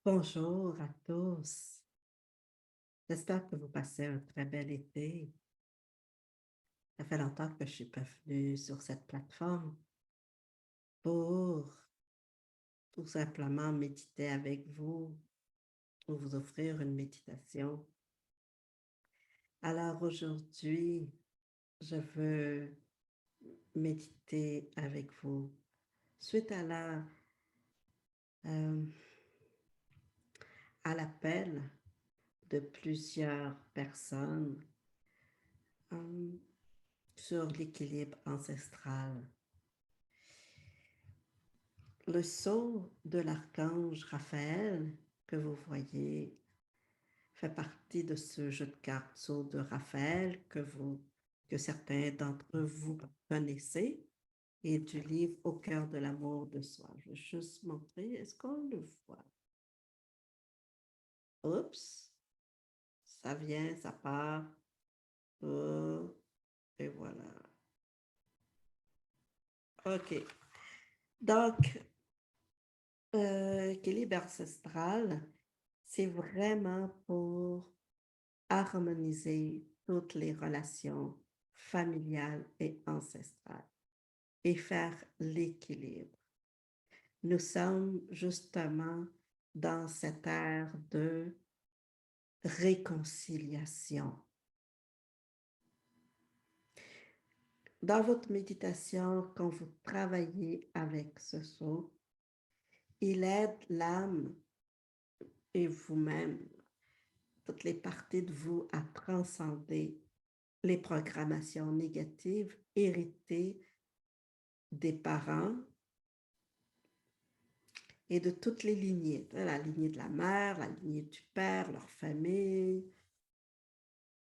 Bonjour à tous. J'espère que vous passez un très bel été. Ça fait longtemps que je suis pas venue sur cette plateforme pour tout simplement méditer avec vous ou vous offrir une méditation. Alors aujourd'hui, je veux méditer avec vous suite euh, à l'appel de plusieurs personnes euh, sur l'équilibre ancestral. Le sceau de l'archange Raphaël que vous voyez fait partie de ce jeu de cartes sceau de Raphaël que certains d'entre vous connaissez et du livre Au cœur de l'amour de soi. Je vais juste montrer, est-ce qu'on le voit? Oups, ça vient, ça part. Oh, et voilà. OK. Donc, équilibre ancestral, c'est vraiment pour harmoniser toutes les relations familiales et ancestrales et faire l'équilibre. Nous sommes justement dans cette ère de réconciliation. Dans votre méditation, quand vous travaillez avec ce sceau, il aide l'âme et vous-même, toutes les parties de vous à transcender les programmations négatives héritées des parents et de toutes les lignées, la lignée de la mère, la lignée du père, leur famille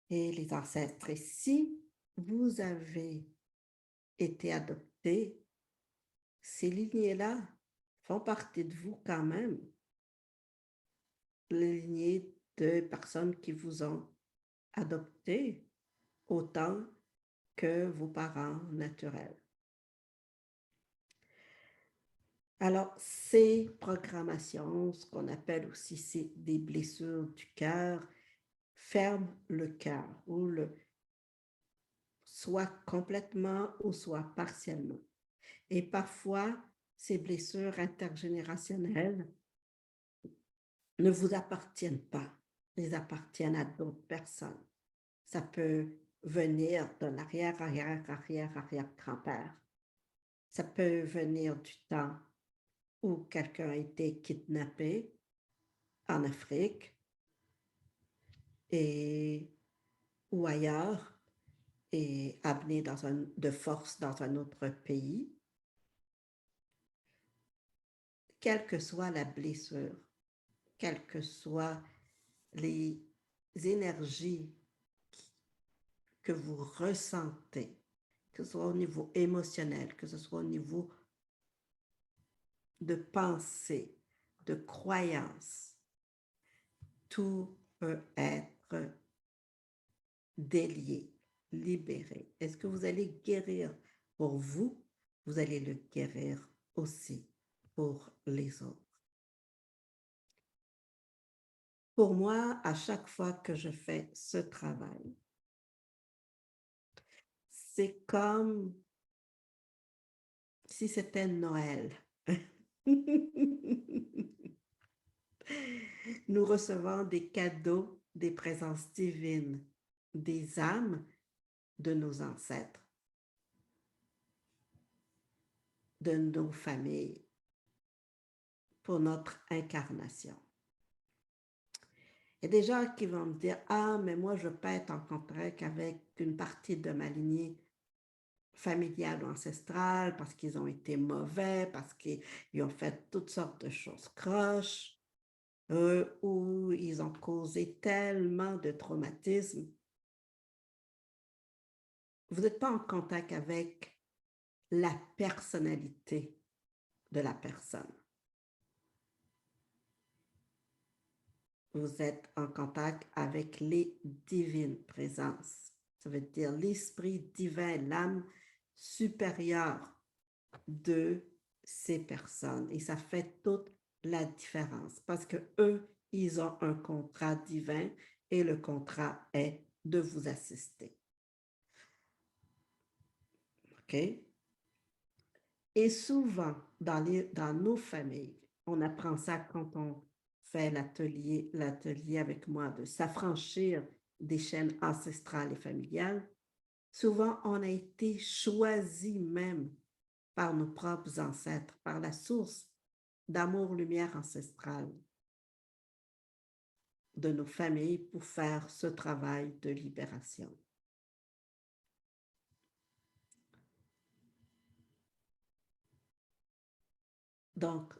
et les ancêtres. Et si vous avez été adopté, ces lignées-là font partie de vous quand même, les lignées de personnes qui vous ont adopté autant que vos parents naturels. Alors, ces programmations, ce qu'on appelle aussi des blessures du cœur, ferment le cœur ou soit complètement ou soit partiellement. Et parfois, ces blessures intergénérationnelles ne vous appartiennent pas, elles appartiennent à d'autres personnes. Ça peut venir de l'arrière-arrière-arrière-arrière-grand-père. Ça peut venir du temps où quelqu'un a été kidnappé en Afrique et, ou ailleurs et amené de force dans un autre pays, quelle que soit la blessure, quelles que soient les énergies que vous ressentez, que ce soit au niveau émotionnel, que ce soit au niveau de pensée, de croyance, tout peut être délié, libéré. Est-ce que vous allez guérir pour vous? Vous allez le guérir aussi pour les autres. Pour moi, à chaque fois que je fais ce travail, c'est comme si c'était Noël. Nous recevons des cadeaux, des présences divines, des âmes de nos ancêtres, de nos familles, pour notre incarnation. Il y a des gens qui vont me dire, ah, mais moi, je ne veux pas être en contact avec une partie de ma lignée familiale ou ancestrale parce qu'ils ont été mauvais, parce qu'ils ont fait toutes sortes de choses croches, ou ils ont causé tellement de traumatismes. Vous n'êtes pas en contact avec la personnalité de la personne. Vous êtes en contact avec les divines présences. Ça veut dire l'esprit divin, l'âme supérieure de ces personnes. Et ça fait toute la différence parce que eux, ils ont un contrat divin et le contrat est de vous assister. OK? Et souvent, dans nos familles, on apprend ça quand on fait l'atelier avec moi, de s'affranchir des chaînes ancestrales et familiales. Souvent, on a été choisi même par nos propres ancêtres, par la source d'amour-lumière ancestrale de nos familles pour faire ce travail de libération. Donc,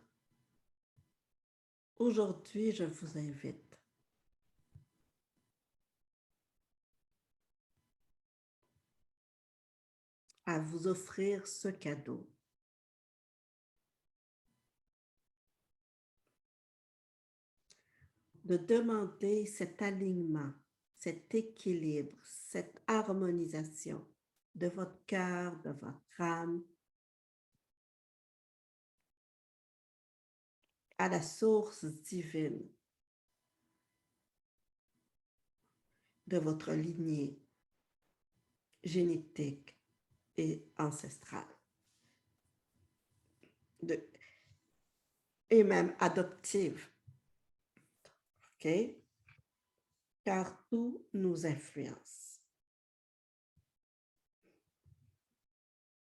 aujourd'hui, je vous invite à vous offrir ce cadeau. De demander cet alignement, cet équilibre, cette harmonisation de votre cœur, de votre âme, à la source divine de votre lignée génétique et ancestrale, et même adoptive, OK? Car tout nous influence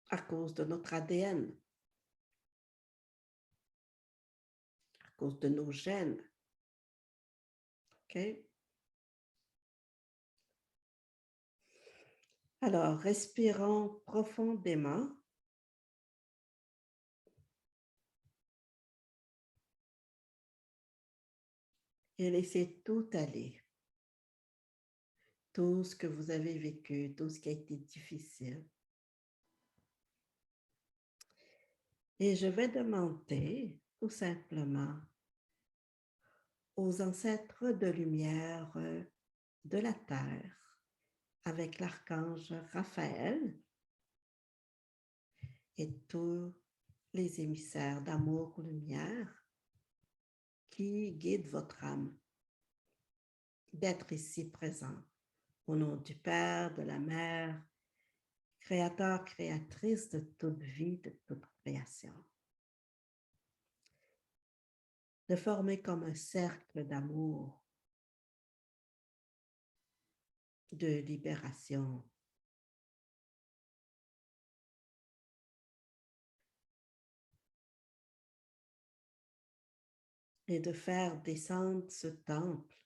à cause de notre ADN, à cause de nos gènes, OK? Alors, respirons profondément. Et laissez tout aller. Tout ce que vous avez vécu, tout ce qui a été difficile. Et je vais demander tout simplement aux ancêtres de lumière de la Terre, avec l'archange Raphaël et tous les émissaires d'amour-lumière qui guident votre âme, d'être ici présent. Au nom du Père, de la Mère, Créateur, créatrice de toute vie, de toute création. De former comme un cercle d'amour, de libération. Et de faire descendre ce temple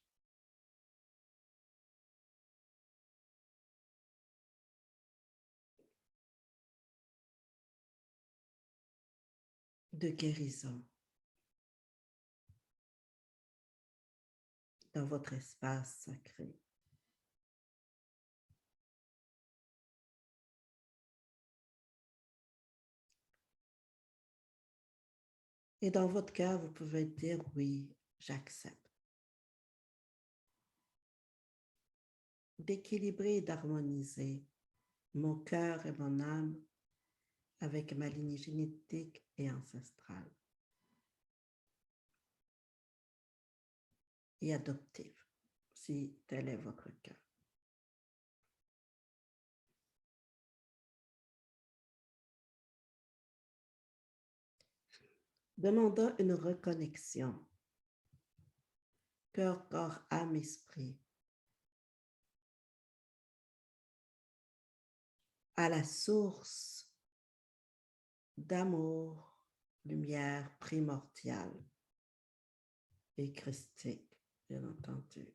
de guérison dans votre espace sacré. Et dans votre cœur, vous pouvez dire oui, j'accepte. D'équilibrer et d'harmoniser mon cœur et mon âme avec ma lignée génétique et ancestrale et adoptive, si tel est votre cas. Demandant une reconnexion, cœur, corps, âme, esprit, à la source d'amour, lumière primordiale et christique, bien entendu.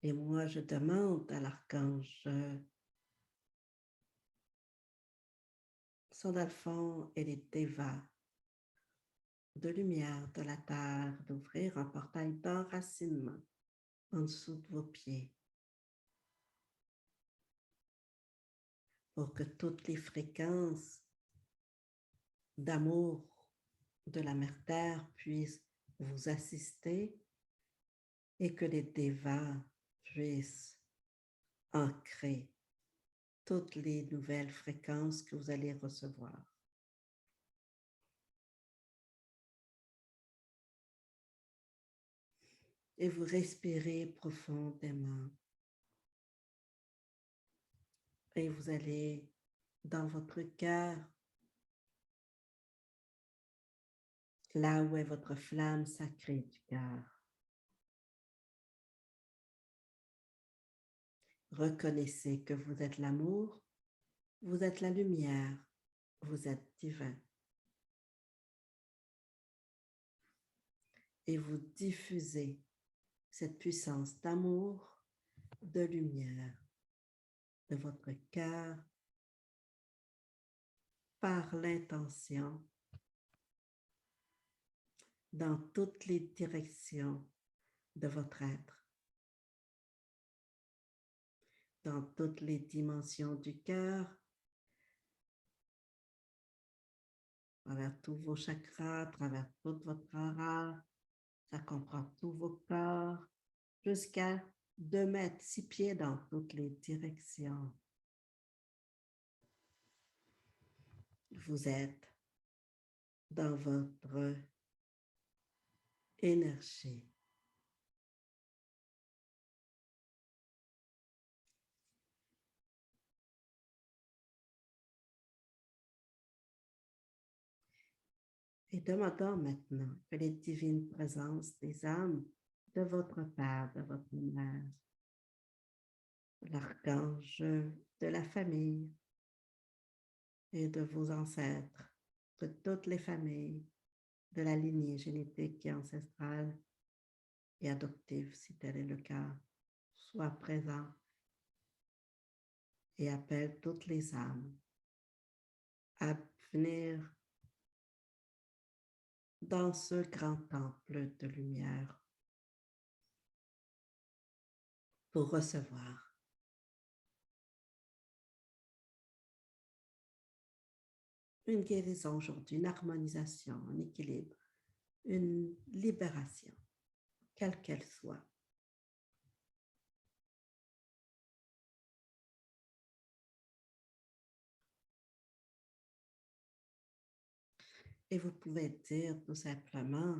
Et moi, je demande à l'archange Sandalphon et les Devas de lumière de la terre d'ouvrir un portail d'enracinement en dessous de vos pieds pour que toutes les fréquences d'amour de la mère terre puissent vous assister et que les Devas puisse ancrer toutes les nouvelles fréquences que vous allez recevoir. Et vous respirez profondément. Et vous allez dans votre cœur, là où est votre flamme sacrée du cœur. Reconnaissez que vous êtes l'amour, vous êtes la lumière, vous êtes divin. Et vous diffusez cette puissance d'amour, de lumière, de votre cœur, par l'intention, dans toutes les directions de votre être, dans toutes les dimensions du cœur, à travers tous vos chakras, à travers toute votre aura. Ça comprend tous vos corps, jusqu'à 2 mètres, 6 pieds dans toutes les directions. Vous êtes dans votre énergie. Et demandons maintenant que les divines présences des âmes de votre père, de votre mère, de l'archange, de la famille et de vos ancêtres, de toutes les familles, de la lignée génétique et ancestrale et adoptive, si tel est le cas, soient présents et appelle toutes les âmes à venir dans ce grand temple de lumière pour recevoir une guérison aujourd'hui, une harmonisation, un équilibre, une libération, quelle qu'elle soit. Et vous pouvez dire tout simplement,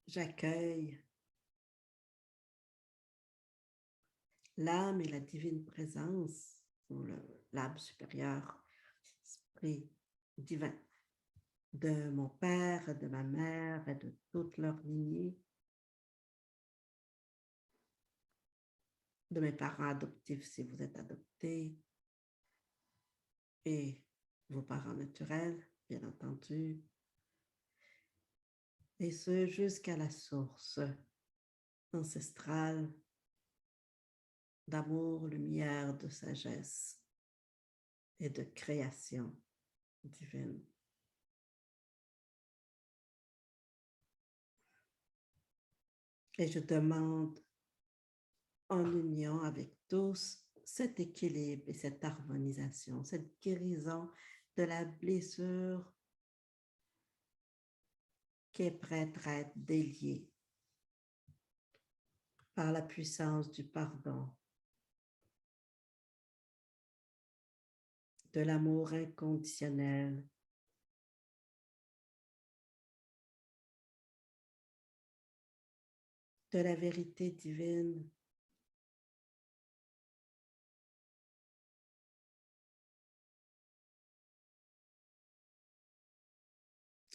j'accueille l'âme et la divine présence, ou l'âme supérieure, esprit divin, de mon père, de ma mère et de toute leur lignée, de mes parents adoptifs si vous êtes adoptés, et vos parents naturels, bien entendu, et ce jusqu'à la source ancestrale d'amour, lumière, de sagesse et de création divine. Et je demande en union avec tous cet équilibre et cette harmonisation, cette guérison de la blessure qui est prête à être déliée par la puissance du pardon, de l'amour inconditionnel, de la vérité divine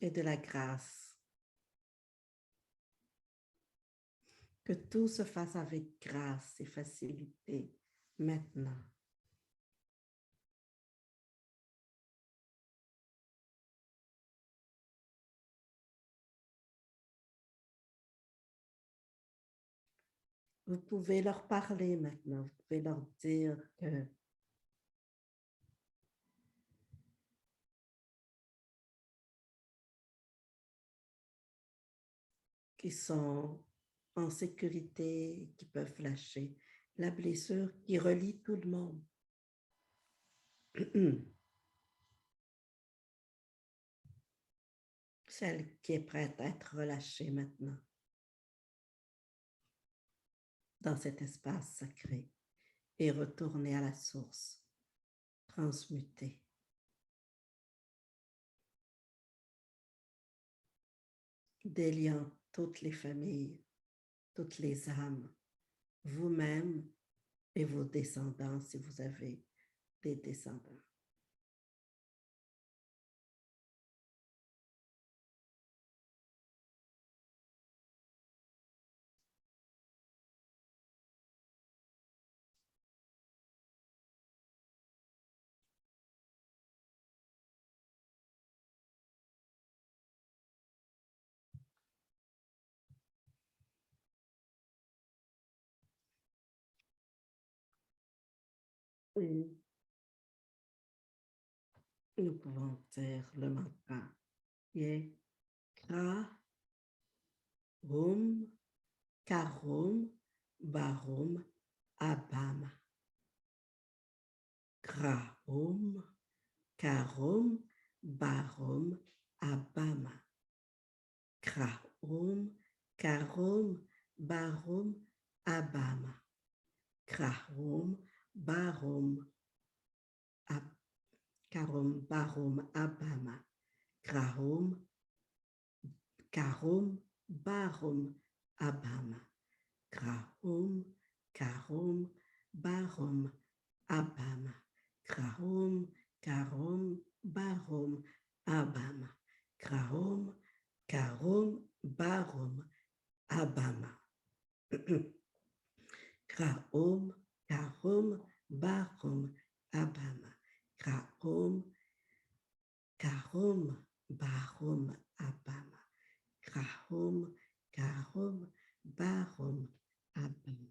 et de la grâce. Que tout se fasse avec grâce et facilité maintenant. Vous pouvez leur parler maintenant, vous pouvez leur dire que qu'ils sont en sécurité, qu'ils peuvent lâcher la blessure qui relie tout le monde. Celle qui est prête à être relâchée maintenant. dans cet espace sacré et retourner à la source, transmuter. Déliant toutes les familles, toutes les âmes, vous-même et vos descendants si vous avez des descendants. Et nous pouvons dire le mantra Ye Kra Rum Karum Barum Abama. Kra Rum Karum Barum Abama. Kra Rum Karum Barum Abama. Kra Rum Barum Abama. Karum Barum Abama. Karum Karum Barum Abama. Karum Karum Barum Abama. Karum Karum Barum Abama. Karum Karum Barum Abama. Karum Karum Barum Abama. Karum Karum Barum Abama. Karum Karum Barum Abama.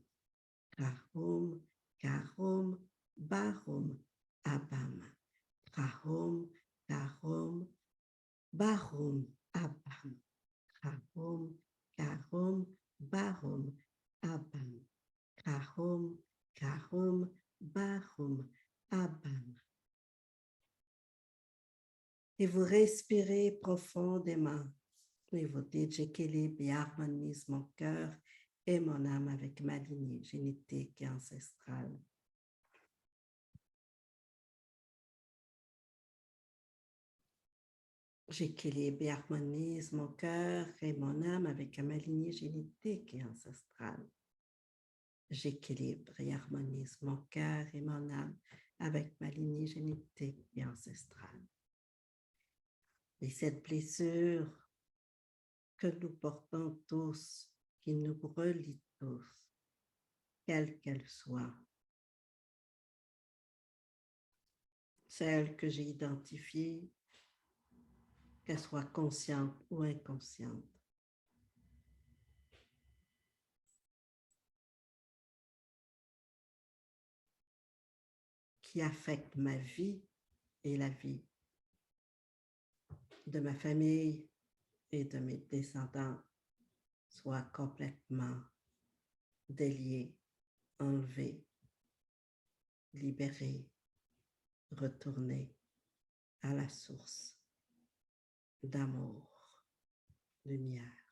Karum Karum Barum Abama. Karum Karum Barum Abama. Karum Karum Barum Abama. Karum Karum Barum Abama. Et vous respirez profondément. Et vous dites, j'équilibre et harmonise mon cœur et mon âme avec ma lignée génétique et ancestrale. J'équilibre et harmonise mon cœur et mon âme avec ma lignée génétique et ancestrale. J'équilibre et harmonise mon cœur et mon âme avec ma lignée génétique et ancestrale. Et cette blessure que nous portons tous, qui nous relie tous, quelle qu'elle soit, celle que j'ai identifiée, qu'elle soit consciente ou inconsciente, qui affecte ma vie et la vie de ma famille et de mes descendants, soit complètement déliée, enlevée, libérée, retournée à la source d'amour, lumière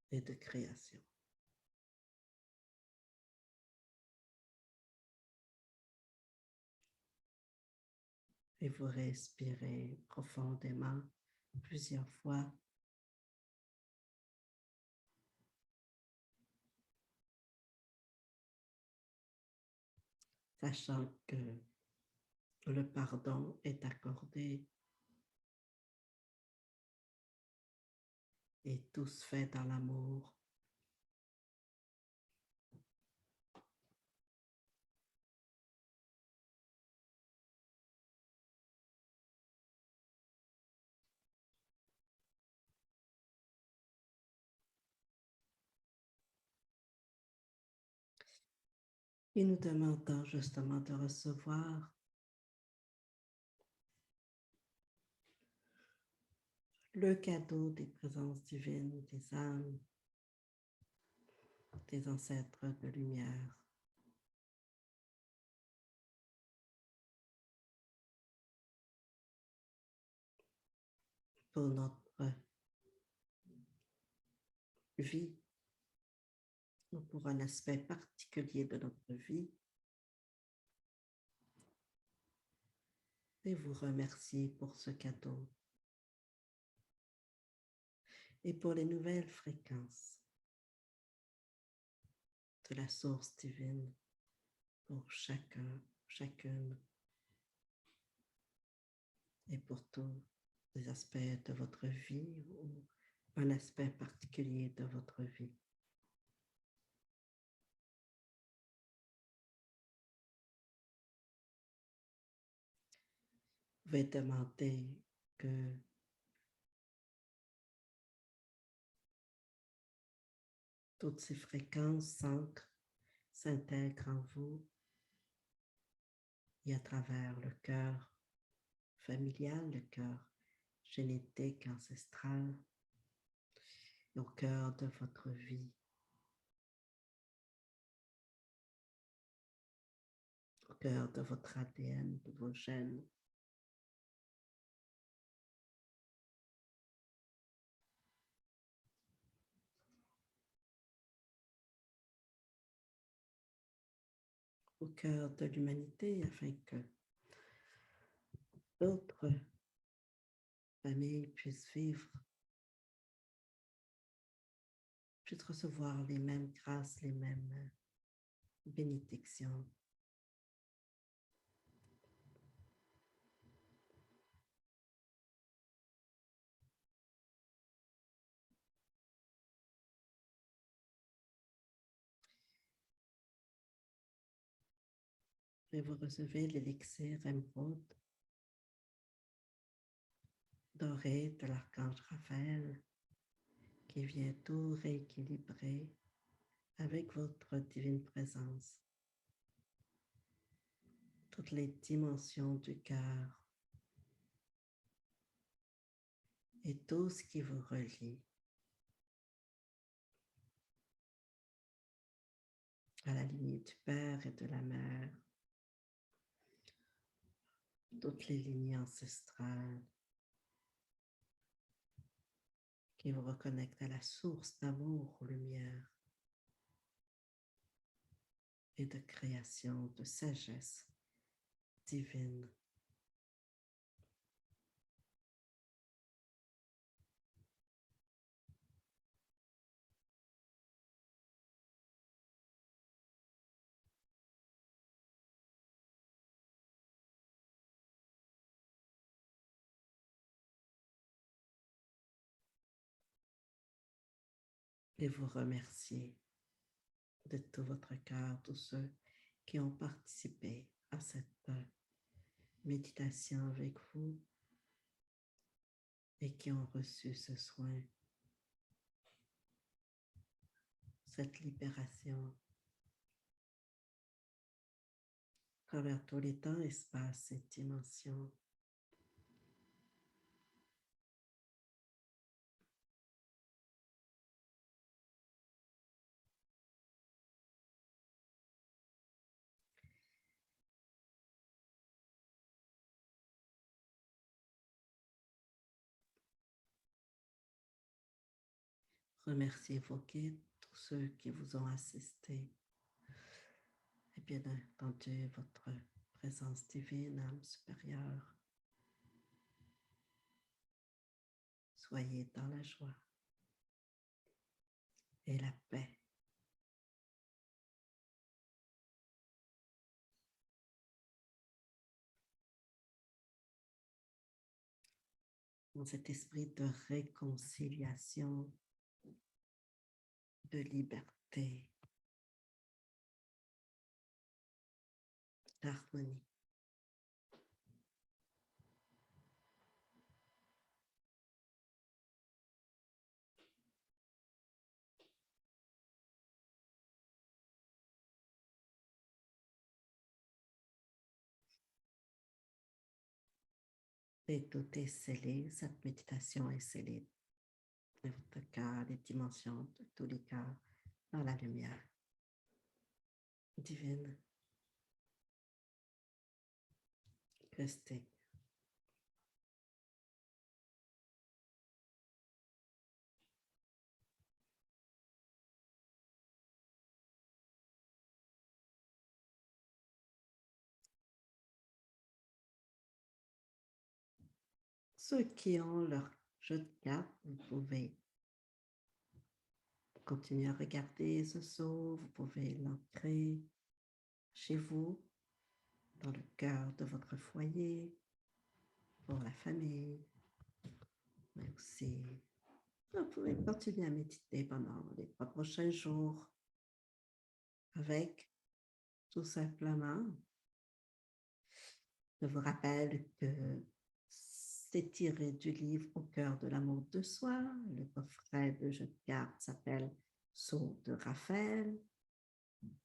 et de création. Et vous respirez profondément plusieurs fois. Sachant que le pardon est accordé et tout se fait dans l'amour. Et nous demandons justement de recevoir le cadeau des présences divines, des âmes, des ancêtres de lumière. Pour notre vie, pour un aspect particulier de notre vie et vous remercier pour ce cadeau et pour les nouvelles fréquences de la source divine pour chacun, chacune et pour tous les aspects de votre vie ou un aspect particulier de votre vie. Vous pouvez demander que toutes ces fréquences s'intègrent en vous et à travers le cœur familial, le cœur génétique, ancestral, et au cœur de votre vie, au cœur de votre ADN, de vos gènes. Au cœur de l'humanité afin que d'autres familles puissent vivre, puissent recevoir les mêmes grâces, les mêmes bénédictions. Et vous recevez l'élixir émeraude doré de l'archange Raphaël qui vient tout rééquilibrer avec votre divine présence. Toutes les dimensions du cœur et tout ce qui vous relie à la lignée du Père et de la Mère, toutes les lignées ancestrales qui vous reconnectent à la source d'amour, lumière et de création, de sagesse divine. Et vous remercier de tout votre cœur, tous ceux qui ont participé à cette méditation avec vous et qui ont reçu ce soin, cette libération à travers tous les temps, espaces et dimensions. Remerciez vos guides, tous ceux qui vous ont assisté, et bien entendu votre présence divine, âme supérieure. Soyez dans la joie et la paix. Dans cet esprit de réconciliation, de liberté, d'harmonie. Et tout est scellé, cette méditation est scellée dans votre cœur, les dimensions de tous les cœurs, dans la lumière divine. Restez. ceux qui ont leur jeu de cartes, vous pouvez continuer à regarder ce seau, vous pouvez l'ancrer chez vous, dans le cœur de votre foyer, pour la famille, mais aussi vous pouvez continuer à méditer pendant les 3 prochains jours avec tout simplement, je vous rappelle que c'est tiré du livre Au cœur de l'amour de soi. Le coffret de jeu de cartes s'appelle Sceau de Raphaël.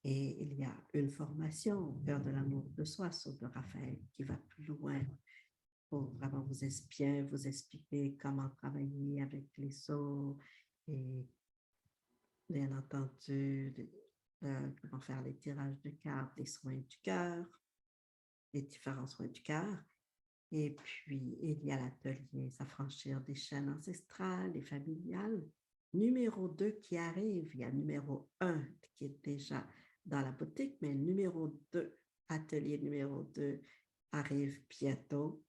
Et il y a une formation au cœur de l'amour de soi, Sceau de Raphaël, qui va plus loin pour vraiment vous expliquer comment travailler avec les sceaux et bien entendu comment faire les tirages de cartes, les soins du cœur, les différents soins du cœur. Et puis, il y a l'atelier S'affranchir des chaînes ancestrales et familiales. Numéro 2 qui arrive. Il y a numéro 1 qui est déjà dans la boutique, mais numéro 2, atelier numéro 2 arrive bientôt.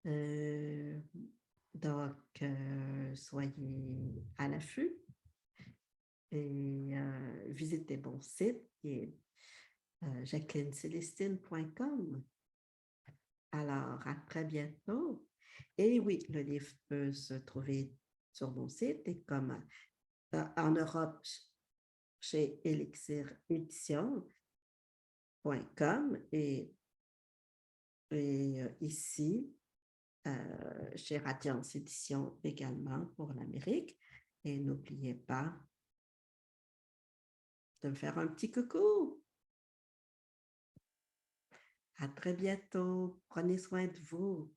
Euh, donc, soyez à l'affût et visitez mon site qui est jacquelinecelestine.com. Alors, à très bientôt. Et oui, le livre peut se trouver sur mon site et comme en Europe, chez elixirédition.com et ici, chez Radiance Édition également pour l'Amérique. Et n'oubliez pas de me faire un petit coucou. À très bientôt. Prenez soin de vous.